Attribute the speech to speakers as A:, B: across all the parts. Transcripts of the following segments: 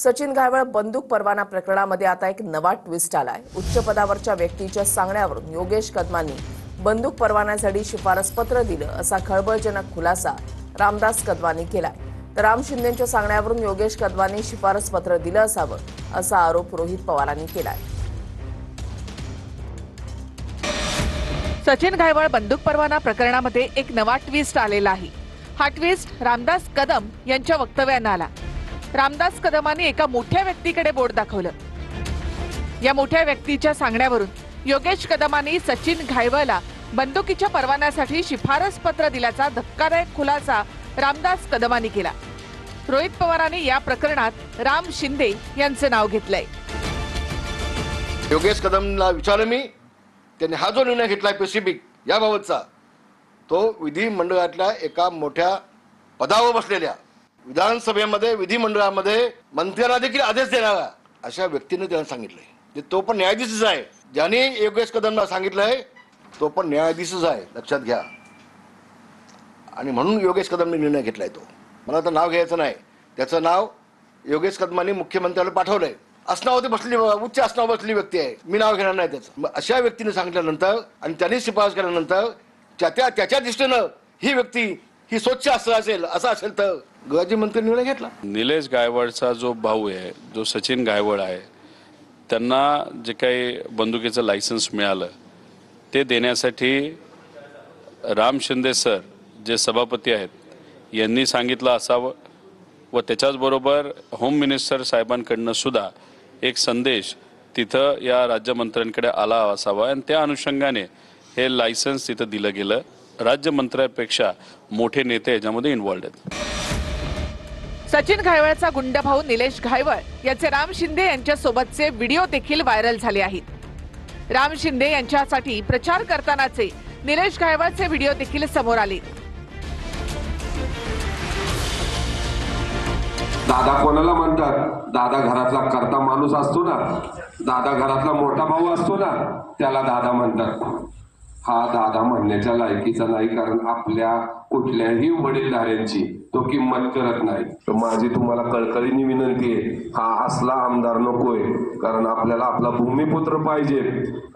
A: सचिन घायवळ बंदूक परवाना प्रकरणामध्ये आता एक नवा ट्विस्ट आलाय। उच्च पदावरच्या व्यक्तीच्या सांगण्यावरून योगेश कदमांनी बंदूक परवान्यासाठी शिफारस पत्र दिलं असा खळबळजनक खुलासा रामदास कदमांनी केलाय। तर राम शिंदेंच्या सांगण्यावरून योगेश कदमांनी शिफारस पत्र दिलं असावं असा आरोप रोहित पवारांनी केलाय।
B: सचिन घायवळ बंदूक परवाना प्रकरणामध्ये एक नवा ट्विस्ट आलेला आहे। हा ट्विस्ट रामदास कदम यांच्या वक्तव्याने आला। रामदास कदमांनी एका मोठ्या व्यक्तीकडे बोट दाखवलं। या मोठ्या व्यक्तीच्या सांगण्यावरून योगेश कदमांनी सचिन घायवळला बंदुकीच्या परवान्यासाठी शिफारस पत्र दिल्याचा धक्कादायक खुलासा रामदास कदमांनी केला। रोहित पवारांनी या प्रकरणात राम शिंदे यांचं नाव घेतलंय।
C: योगेश कदमला विचारलं मी, त्यांनी हा जो निर्णय घेतलाय स्पेसिफिक याबाबतचा, तो विधिमंडळातल्या एका मोठ्या पदावर बसलेल्या विधानसभेमध्ये विधिमंडळामध्ये मंत्र्यांना देखील आदेश देणारा अशा व्यक्तीने त्यांना सांगितलंय। तो पण न्यायाधीशच आहे। ज्याने योगेश कदमला सांगितलंय तो पण न्यायाधीशच आहे, लक्षात घ्या। आणि म्हणून योगेश कदमने निर्णय घेतलाय। तो मला तर नाव घ्यायचं नाही, त्याचं नाव योगेश कदमांनी मुख्यमंत्र्याला पाठवलंय। असनावरती बसली उच्च असनावर बसली व्यक्ती आहे, मी नाव घेणार नाही त्याचं। अशा व्यक्तीने सांगितल्यानंतर आणि त्यांनी शिफारस केल्यानंतर त्याच्या दृष्टीनं ही व्यक्ती ही स्वच्छ असेल असं असेल तर गृहराज्यमंत्री निर्णय घेतला।
D: निलेश घायवळचा जो भाऊ आहे, जो सचिन घायवळ आहे, त्यांना जे काही बंदुकीचं लायसन्स मिळालं ते देण्यासाठी राम शिंदे सर जे सभापती आहेत यांनी सांगितलं असावं व त्याच्याचबरोबर होम मिनिस्टर साहेबांकडनं सुद्धा एक संदेश तिथं या राज्यमंत्र्यांकडे आला असावा आणि त्या अनुषंगाने हे लायसन्स तिथं दिलं गेलं। राज्यमंत्र्यापेक्षा मोठे नेते याच्यामध्ये इन्व्हॉल्ड आहेत।
B: सचिन घायवळचा गुंड भाऊ निलेश घायवळ याचे राम शिंदे यांच्या सोबतचे व्हिडिओ देखील व्हायरल झाले आहेत। राम शिंदे यांच्यासाठी प्रचार करतानाचे निलेश घायवळचे व्हिडिओ देखील समोर आले।
E: दादा कोणाला म्हणतात? दादा घरातला करता माणूस असतो ना, दादा घरातला मोठा भाऊ असतो ना, त्याला दादा म्हणतात। हा दादा म्हणण्याच्या लायकीचा नाही, कारण आपल्या कुठल्याही वडीलधाऱ्यांची तो किंमत करत नाही। तर माझी तुम्हाला कळकळीने विनंती आहे, हा असला आमदार नकोय, कारण आपल्याला आपला भूमिपुत्र पाहिजे।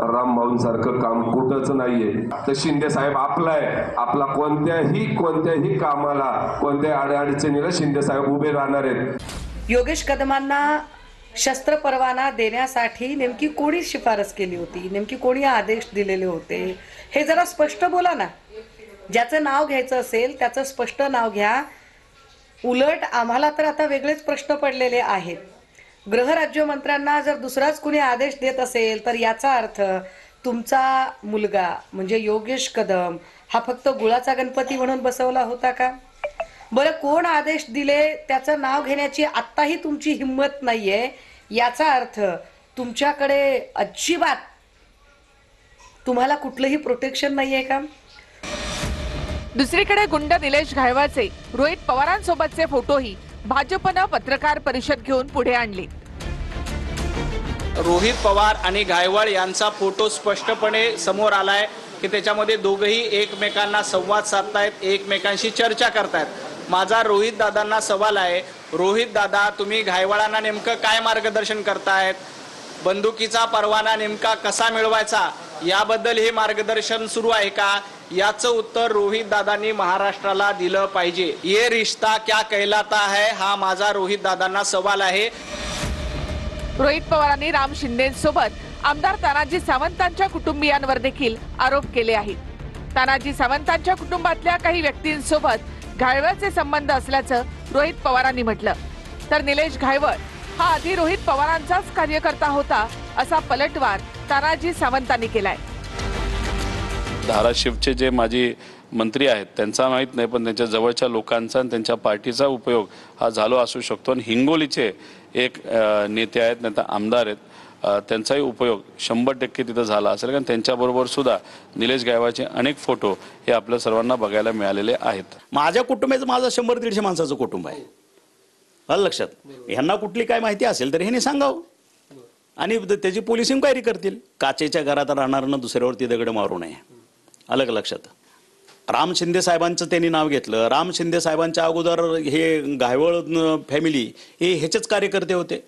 E: रामभाऊंसारखं काम कुठंच नाहीये। तर शिंदे साहेब आपला आहे, आपला कोणत्याही कामाला कोणत्याही अडचणीला शिंदे साहेब उभे राहणार आहेत।
F: योगेश कदमांना शस्त्र परवाना देण्यासाठी नेमकी कोणी शिफारस केली होती, नेमकी कोणी आदेश दिलेले होते, हे जरा स्पष्ट बोला ना। ज्याचं नाव घ्यायचं असेल त्याचं स्पष्ट नाव घ्या। उलट आम्हाला तर आता वेगळेच प्रश्न पडलेले आहेत। गृहराज्यमंत्र्यांना जर दुसराच कुणी आदेश देत असेल तर याचा अर्थ तुमचा मुलगा म्हणजे योगेश कदम हा फक्त गुळाचा गणपती म्हणून बसवला होता का? बरं, कोण आदेश दिले त्याचं नाव घेण्याची आत्ताही तुमची हिंमत नाहीये, याचा अर्थ तुमच्याकडे अजिबात तुम्हाला कुठलंही प्रोटेक्शन नाहीये का?
B: दुसरीकडे गुंड निलेश घायवळचे रोहित पवारांसोबतचे फोटोही भाजपनं पत्रकार परिषद घेऊन पुढे आणले।
G: रोहित पवार आणि घायवळ यांचा फोटो स्पष्टपणे समोर आलाय की त्याच्यामध्ये दोघंही एकमेकांना संवाद साधतायत, एकमेकांशी चर्चा करतायत। माझा रोहित दादांना सवाल आहे, रोहित दादा तुम्ही घायवळांना नेमकं काय मार्गदर्शन करतायत? बंदुकीचा परवाना नेमका कसा मिळवायचा याबद्दल हे मार्गदर्शन सुरू आहे का? याचं उत्तर रोहित दादांनी महाराष्ट्राला दिलं पाहिजे। ये रिश्ता क्या कहलाता है हा माझा रोहित दादांना सवाल आहे।
B: रोहित पवारांनी राम शिंदेंसोबत आमदार तानाजी सावंतांच्या कुटुंबियांवर देखील आरोप केले आहेत। तानाजी सावंतांच्या कुटुंबातल्या काही व्यक्तींसोबत घायवळचे संबंध असल्याचं रोहित पवारांनी म्हटलं। तर निलेश घायवळ हा आधी रोहित पवारांचाच कार्यकर्ता होता असा पलटवार तानाजी सावंतांनी केलाय।
D: धाराशिवचे जे माजी मंत्री आहेत त्यांचा माहीत नाही, पण त्यांच्या जवळच्या लोकांचा आणि त्यांच्या पार्टीचा उपयोग हा झालो असू शकतो। आणि हिंगोलीचे एक नेते आहेत, नेता आमदार आहेत, त्यांचाही उपयोग 100% तिथं झाला असेल, कारण त्यांच्याबरोबर सुद्धा निलेश घायवळचे अनेक फोटो हे आपल्या सर्वांना बघायला मिळालेले आहेत।
H: माझ्या कुटुंबाचं माझं 100-150 माणसाचं कुटुंब आहे, आलं लक्षात। ह्यांना कुठली काय माहिती असेल तर ह्यांनी सांगावं आणि त्याची पोलीस इन्क्वायरी करतील। काचेच्या घरात राहणाऱ्यांना दुसऱ्यावरती दगड मारू नये, आलं का लक्षात? राम शिंदे साहेबांचं त्यांनी नाव घेतलं. राम शिंदे साहेबांच्या अगोदर हे गायवळ फॅमिली हे ह्याचेच कार्यकर्ते होते.